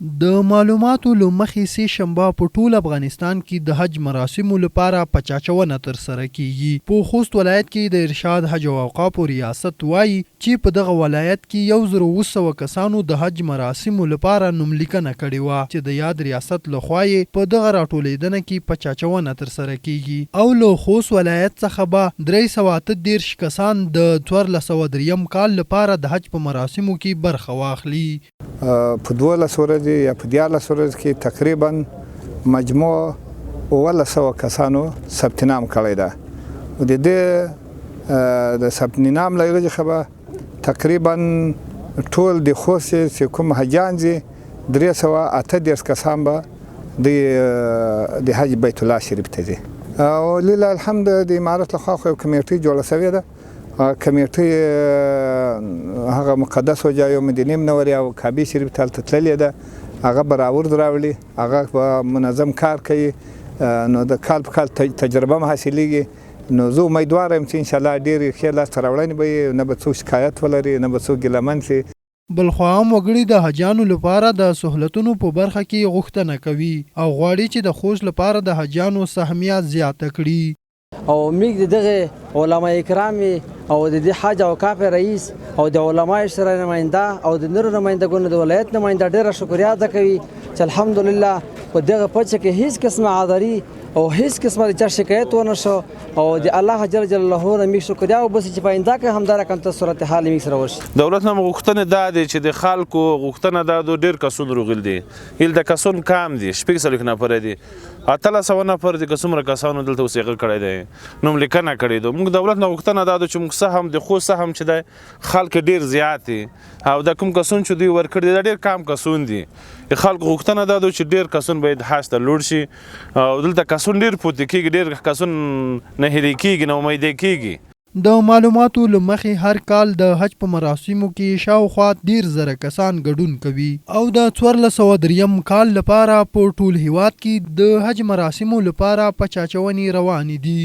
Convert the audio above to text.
د معلوماتو له مخې سه شنبه په ټول افغانستان کې د حج مراسمو لپاره پچاچونه ترسره کیږي. په خوست ولایت کې د ارشاد حج او اوقاف ریاست وایي چې په دغه ولایت کې 1200 کسانو د حج مراسمو لپاره نوملیکنه کړې وه چې د یاد ریاست لخوا یې په دغه راټولیدنه کې پچاچونه ترسره کیږي او له خوست ولایت څخه به 338 کسان د 1403 کال لپاره د حج په مراسمو کې برخه واخلي. په 12 ورځې یا په 14 ورځې کې تقریبا مجموع 1200 کسانو ثبت نام کړی ده. د دې د ثبت نام لري څخه تقریبا ټول د خوست چې کوم حجان دي 338 کسان به د حج بیت الله شریف ته ځي. او لله الحمد د امارت لخوا خو کمیټه جوړه شوې ده. کمیټه هغه مقدس وجایو مدینه منورې او کعبه شریف ته تللې ده. هغه برابر دراولي، هغه په منظم کار کوي. نو د کال په کال تجربه هم حاصلېږي. نو زه امیدوار یم چې انشاءالله ډېرې ښې لاسته راوړنې به وي، نه به څوک شکایت ولري، نه به څوک ګیلمن شي. بلخوا هم وګړي د حجانو لپاره د سهولتونو په برخه کې غوښتنه کوي او غواړي چې د خوست لپاره د حجانو سهمیت زیاته کړي. او موږ دغه علما کرام او د حج او اوقاف رئیس او د علما شورا نماینده او د نورو نمایندګانو د ولایت نماینده ډیره شکریا ادا کوي چې الحمدلله په دغه پچه کې هیڅ قسمه عذري او هیڅ قسمه د شکایت ونه شو او د الله جل جلاله نه موږ شکریا او بس چې پاینده کې همدار کنت صورت حال موږ سره ورشي. دولت نه غوښتنه ده چې د خلکو غوښتنه ده ډیر کسون روغل دي. هیل د کسون کام دي شپږ سلک نه پر دي 800 نفر د کومره کسانو دلته وسیغه کړی دی نوم لیکنه کړی دی. موږ دولت نه غوښتنه ده چې موږ سهم د خو سهم چې د خلک ډیر زیات او د کوم کسون چې دوی ورکړي د ډیر کم کسون دي. خلک غوښتنه ده چې ډیر کسون باید حج ته لوړ شي او دلته کسون ډیر پوت کېږي، ډیر کسون نه هېرې کېږي، نه امید کېږي. د معلوماتو له مخې هر کال د حج په مراسمو کې شاوخوا 10,000 کسان ګډون کوي او د 1403 کال لپاره په ټول هیواد کې د حج مراسمو لپاره پچاچونې روانې دي.